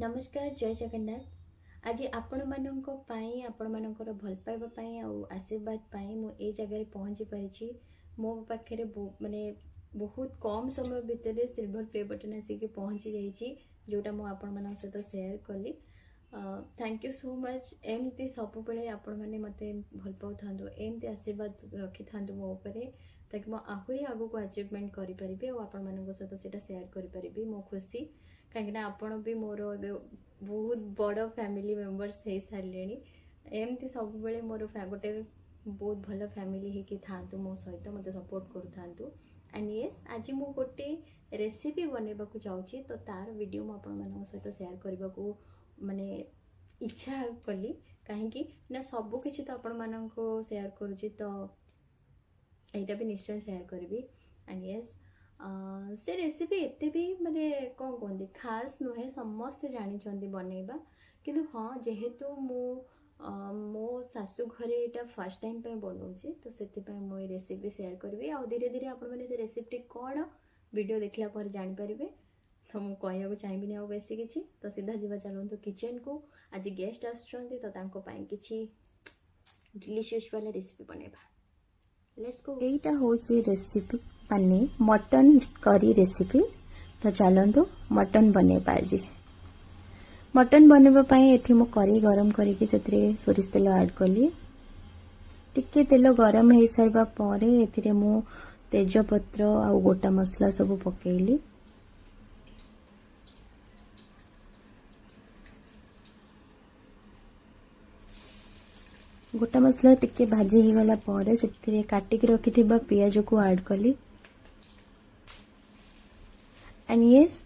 नमस्कार जय जगन्नाथ। आज आपण मानक आपण मानकर भल पाइबा आशीर्वाद मु ए जगह पहुँची पारी। मो पाखे माने बहुत कम समय भितर सिल्वर प्ले बटन आसिक पहुँची जाइए जोटा मुझे आपण मान सहित शेयर कली। Thank you so much. एमती सब बेले आपण मैंने मत भल पाऊ एमती आशीर्वाद रखि था मो उपर ताकि मुझे आहरी आगू अचीवमेंट करें आपण मान सहित शेयर करें। मो खुशी कहीं आपण भी मोर बहुत बड़ फैमिली मेंबर्स हो सारे एमती सब बेले मोर गोटे बहुत भल फैमिली होकि था मो सहित मत सपोर्ट करूँ था। एंड यस आज मु गोटे रेसिपी बनवा जाऊँगी तो तार वीडियो मुझे सहित शेयर करने को माने इच्छा कली कहीं ना सब किसी तो आपण मानक शेयर करुँची तो यहाँ भी निश्चय शेयर करी। एंड यस से रेसिपी एते भी माने कौन कहते खास नुहे समस्ते जानी बनैबा किंतु हाँ जेहेतु मो सासू घरे यहाँ फर्स्ट टाइम बनाऊँगी तो से मुझे रेसिपी शेयर करी। आ धीरे धीरे आपण मैंने रेसिपी कौन वीडियो देखला पर जानीपर तो मुझे कहूँ चाहिए आ बेसी किसी तो सीधा जीवा चलते किचन को। आज गेस्ट आसुँच तो किसी डिलीशियस वाला रेसिपी बनैबा। Let's go. एटा होची रेसिपी माने मटन करी रेसिपी। तो चलतु मटन बनैबा। आज मटन बनैबा पई एठी मो करी गरम करिके सेतरे सोरिष तेल ऐड कली। टिके तेल गरम हो सारबा परे एथिरे मो तेजपत्र आ गोटा मसला सब पकेइली। गोटा मसला टिके भाजी ही गला परे सेथिरे काटिक रखिथिबा पियाज को ऐड कली। एंड यस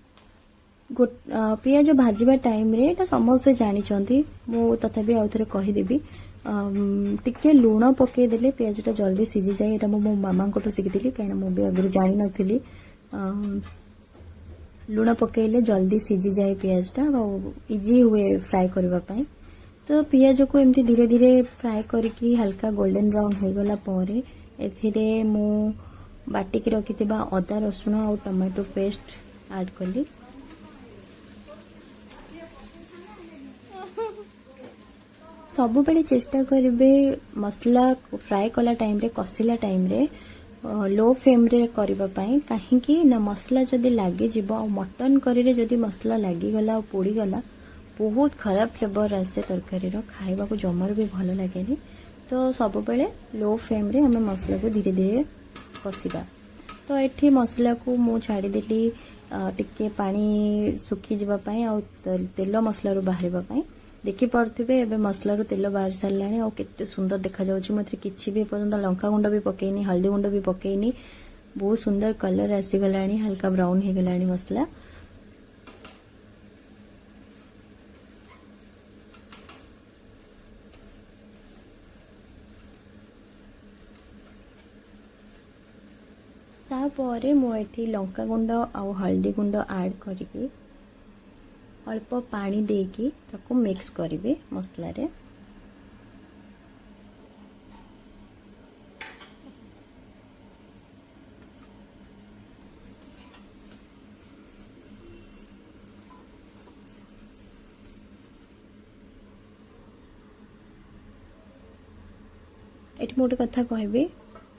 पियाज भाजवा टाइम रे एटा समस्त जानी मु तथापि आउ थे कहीदेवी टिके लुण पकई देले पियाजटा जल्दी सीझी जाए। एटा मो मामा को शिखी कहीं मुझे आगुरी जानी नी। लुण पकईले जल्दी सीझी जाए पियाजटा इजी हुए फ्राए करने। तो पियाज को एमती धीरे धीरे फ्राए करके हल्का गोल्डन ब्राउन हो गला परे एथिरे मु बाटिक रखिथिबा अदा रसुण और टमाटो पेस्ट ऐड कली। सब बेले चेष्टा करेंगे मसला फ्राए कला टाइम रे कसिला टाइम रे लो फ्लेम रे करबा पई कहीं ना मसला जदि लागी जीवो और मटन करी रे जदि मसला लागी गला और पोड़ी गला बहुत खराब फ्लेवर आसे तरकारी खाइबा को जमार भी भल लगे। तो सब बेले लो फ्लेम रे हमें मसला को धीरे धीरे कसिबा। तो एठी मसला को मु छाड़ी देली टिके पानी सुखी जीवा पई और तेल मसला रो बाहरबा पई। देखि पड़थिबे एबे मसला रो तेल बाहर सारलाणी और केते सुंदर देखा जाउची। मते किछि भी पर्यंत लंका गुंड भी पकेइनी हल्दी गुंड भी पकेइनी बहुत सुंदर कलर आसी गलाणी हल्का ब्राउन हे गलाणी मसला। तापरे मुझे लंका गुंड आउ हल्दी गुंड ऐड करके अल्प पानी देकी ताको मिक्स करिवे मसला रे। एठी मोटे कथा कहबे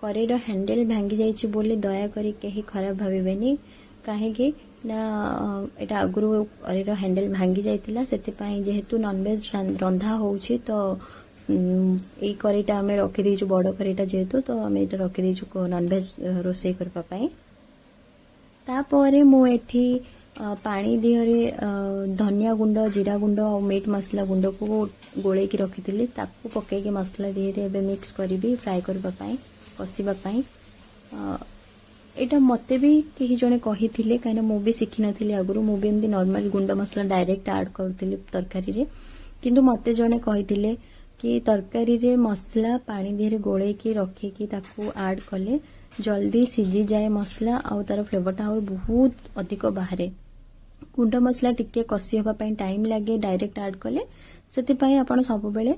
करेर हैंडल भांगी जाइए बोले दया करी कहीं खराब भावेनी कहीं ना एटा आगुरी करेर हैंडल भांगी जाइतिला सेतिपाई जेहेतु नॉनवेज रंधा होउची तो ए करेटा आमे रखि देइछु बड़ करेटा जेहेतु तो आमे एटा रखि देइछु नॉनवेज रोसई करबा पई। तापरे मु एठी पानी दिहरे धनिया गुंड जीरा गुंड और मीट मसला गुंड को गोले की रखिथिली ताकू पकेके मसला दिहरे एबे मिक्स करिबी फ्राई करबा पई कसिबा पई। एटा मते भी कहीं जने कही थिले कहीं मु भी शिखी नथिली आगुरु मु भी एमदी नॉर्मल गुंड मसला डायरेक्ट ऐड करथिली तरकारी रे किंतु मते जने कही थिले कि तरकारी रे मसला पानी दिहरे गोले की रखे की ताकू ऐड कले जल्दी सीझी जाए मसला और तार फ्लेवरटा और बहुत अधिक बाहरे। गुंड मसला टिके कसी हबा पई टाइम लागे डायरेक्ट ऐड कले सेति पई आपण सब बेले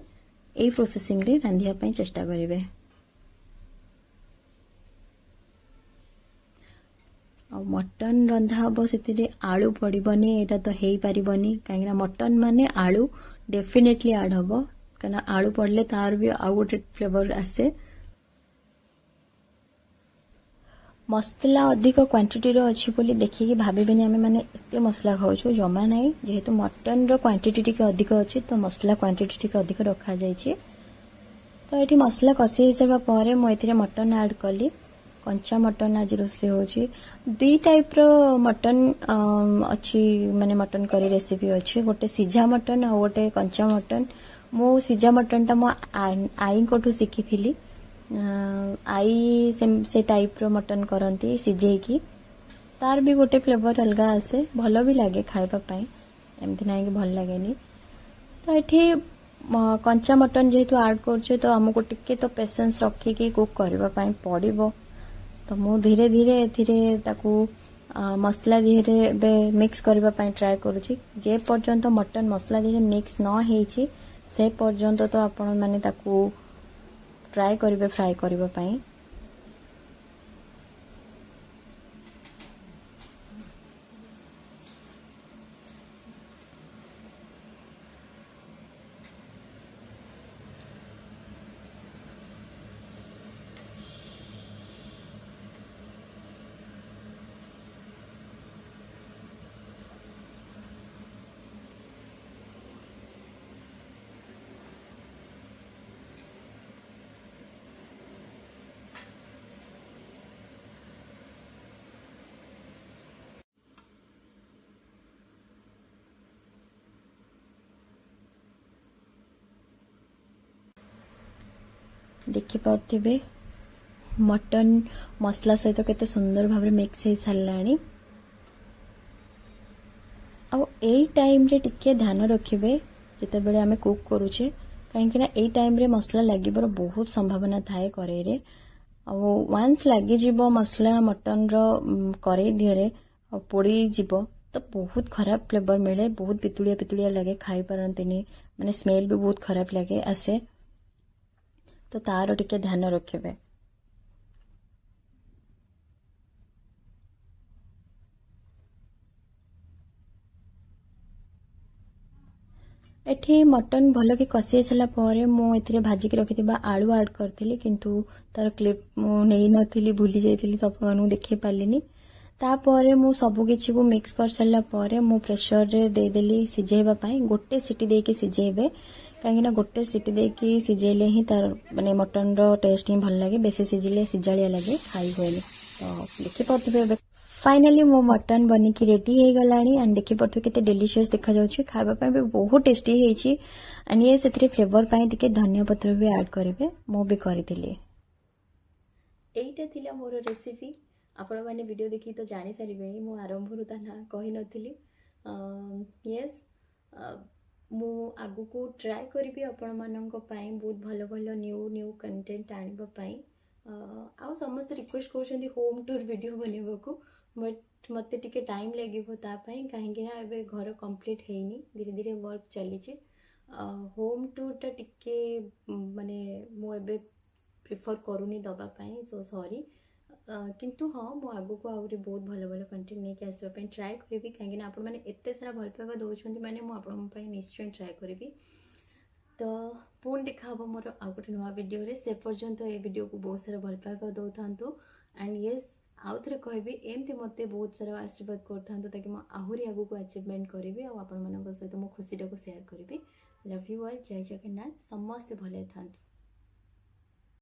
ए प्रोसेसिंग रे रांधिया पई चेष्टा करिवे। ଆଉ ମଟନ୍ ରନ୍ଧା ହେବ ସେଥିରେ ଆଳୁ ପଡ଼ିବନି, ଏଇଟା ତ ହେଇପାରିବନି କାହିଁକିନା ମଟନ୍ ମାନେ ଆଳୁ ଡେଫିନେଟଲି ଆଡ୍ ହେବ, କାହିଁକିନା ଆଳୁ ପଡ଼ିଲେ ତାର ବି ଆଉ ଗୋଟେ ଫ୍ଲେଭର ଆସେ। ମସଲା ଅଧିକ କ୍ୱାଣ୍ଟିଟିର ଅଛି ବୋଲି ଦେଖିକି ଭାବିବେନି ଆମେ ମାନେ ଏତେ ମସଲା ଖାଉଛୁ, ଜମା ନାହିଁ। ଯେହେତୁ ମଟନ୍ର କ୍ୱାଣ୍ଟିଟି ଟିକେ ଅଧିକ ଅଛି ତ ମସଲା କ୍ୱାଣ୍ଟିଟି ଟିକେ ଅଧିକ ରଖାଯାଇଛି। ତ ଏଠି ମସଲା କଷି ହେଇସାରିବା ପରେ ମୁଁ ଏଥିରେ ମଟନ୍ ଆଡ୍ କଲି। କଞ୍ଚା ମଟନ୍ ଆଜି ରୋଷେଇ ହେଉଛି। ଦୁଇ ଟାଇପ୍ର ମଟନ୍ ଅଛି, ମାନେ ମଟନ୍ କରି ରେସିପି ଅଛି, ଗୋଟେ ସିଝା ମଟନ୍ ଆଉ ଗୋଟେ କଞ୍ଚା ମଟନ୍। ମୁଁ ସିଝା ମଟନ୍ଟା ମୋ ଆଈଙ୍କଠୁ ଶିଖିଥିଲି। ଆଈ ସେ ଟାଇପ୍ର ମଟନ୍ କରନ୍ତି ସିଝେଇକି, ତାର ବି ଗୋଟେ ଫ୍ଲେଭର ଅଲଗା ଆସେ, ଭଲ ବି ଲାଗେ ଖାଇବା ପାଇଁ, ଏମିତି ନାହିଁ କି ଭଲ ଲାଗେନି। ତ ଏଠି କଞ୍ଚା ମଟନ୍ ଯେହେତୁ ଆଡ୍ କରୁଛେ ତ ଆମକୁ ଟିକେ ତ ପେସେନ୍ସ ରଖିକି କୁକ୍ କରିବା ପାଇଁ ପଡ଼ିବ। ତ ମୁଁ ଧୀରେ ଧୀରେ ଏଥିରେ ତାକୁ ମସଲା ଦିହରେ ଏବେ ମିକ୍ସ କରିବା ପାଇଁ ଟ୍ରାଏ କରୁଛି। ଯେ ପର୍ଯ୍ୟନ୍ତ ମଟନ୍ ମସଲା ଦିହରେ ମିକ୍ସ ନ ହେଇଛି ସେ ପର୍ଯ୍ୟନ୍ତ ତ ଆପଣମାନେ ତାକୁ ଟ୍ରାଏ କରିବେ ଫ୍ରାଏ କରିବା ପାଇଁ। ଦେଖିପାରୁଥିବେ ମଟନ୍ ମସଲା ସହିତ କେତେ ସୁନ୍ଦର ଭାବରେ ମିକ୍ସ ହେଇ ସାରିଲାଣି। ଆଉ ଏଇ ଟାଇମରେ ଟିକେ ଧ୍ୟାନ ରଖିବେ ଯେତେବେଳେ ଆମେ କୁକ୍ କରୁଛେ, କାହିଁକିନା ଏଇ ଟାଇମରେ ମସଲା ଲାଗିବାର ବହୁତ ସମ୍ଭାବନା ଥାଏ କରେଇରେ। ଆଉ ୱାନ୍ସ ଲାଗିଯିବ ମସଲା ମଟନ୍ର କରେଇ ଦିହରେ ଆଉ ପୋଡ଼ିଯିବ ତ ବହୁତ ଖରାପ ଫ୍ଲେଭର ମିଳେ, ବହୁତ ପିତୁଳିଆ ପିତୁଳିଆ ଲାଗେ, ଖାଇପାରନ୍ତିନି, ମାନେ ସ୍ମେଲ୍ ବି ବହୁତ ଖରାପ ଲାଗେ ଆସେ। ତ ତାର ଟିକେ ଧ୍ୟାନ ରଖିବେ। ଏଠି ମଟନ୍ ଭଲକି କଷି ହେଇସାରିଲା ପରେ ମୁଁ ଏଥିରେ ଭାଜିକି ରଖିଥିବା ଆଳୁ ଆଡ୍ କରିଥିଲି, କିନ୍ତୁ ତାର କ୍ଲିପ୍ ମୁଁ ନେଇନଥିଲି, ଭୁଲି ଯାଇଥିଲି, ତ ଆପଣମାନଙ୍କୁ ଦେଖେଇ ପାରିଲିନି। ତାପରେ ମୁଁ ସବୁ କିଛିକୁ ମିକ୍ସ କରିସାରିଲା ପରେ ମୁଁ ପ୍ରେସରରେ ଦେଇଦେଲି ସିଝେଇବା ପାଇଁ। ଗୋଟେ ସିଟି ଦେଇକି ସିଝେଇବେ, କାହିଁକିନା ଗୋଟେ ସିଟି ଦେଇକି ସିଝେଇଲେ ହିଁ ତାର ମାନେ ମଟନ୍ର ଟେଷ୍ଟ ହିଁ ଭଲ ଲାଗେ, ବେଶୀ ସିଝିଲେ ସିଝାଳିଆ ଲାଗେ, ଖାଇ ହୁଏନି। ତ ଦେଖିପାରୁଥିବେ ଏବେ फाइनाली मो मटन बनिकी रेडी हो गलानी एंड देखि पड़थु केते डिलीशियस देखा जाउछि, खाइबा पय भी बहुत टेस्टी हेछि। एंड ये सेथरे फ्लेवर पय टिके धनिया पत्र भी ऐड करिवे, मो भी करिथिली। एइटा थिला मोर रेसिपी। आपण माने वीडियो देखि तो जानि सारिबेनी, मो आरंभरु ता ना कहि नथिली। यस मु आगु को ट्राई करबी आपण माननको पय बहुत भलो भलो न्यू कंटेंट आनिबा पय। आउ समस्त रिक्वेस्ट करछन्ती होम टूर वीडियो बनेबको, बट मते टिके टाइम लागिबो ता पय, काहेकि ना एबे घर कंप्लीट हेइनी, धीरे धीरे वर्क चलीछि। होम टूर ता टिके माने मु एबे प्रिफर करूनी दबा पय, सो सॉरी। किंतु हाँ मु आगु को आउरी बहुत भलो भलो कंटेंट नेके आसीबा पय ट्राई करबी, काहेकि ना आपण माने एत्ते सारा भल पाइबा दउछन्ती माने मु आपण पय निश्चय ट्राई करबी। तो पुणी देखा हम मोर आउ गोटे नुआ वीडियो रे, से पर्यंत ए वीडियो को बहुत सारा भल पाइबा दउथांतु। एंड यस आउ थरे कहबी एमती मते बहुत सारा आशीर्वाद करथांतु, ताकि मु आहुरी आगु को अचीवमेंट करबी और आपण मानक सहित मो खुशीटा को शेयर करबी। लव यू ऑल, जय जगन्नाथ, समस्त भले थांतु।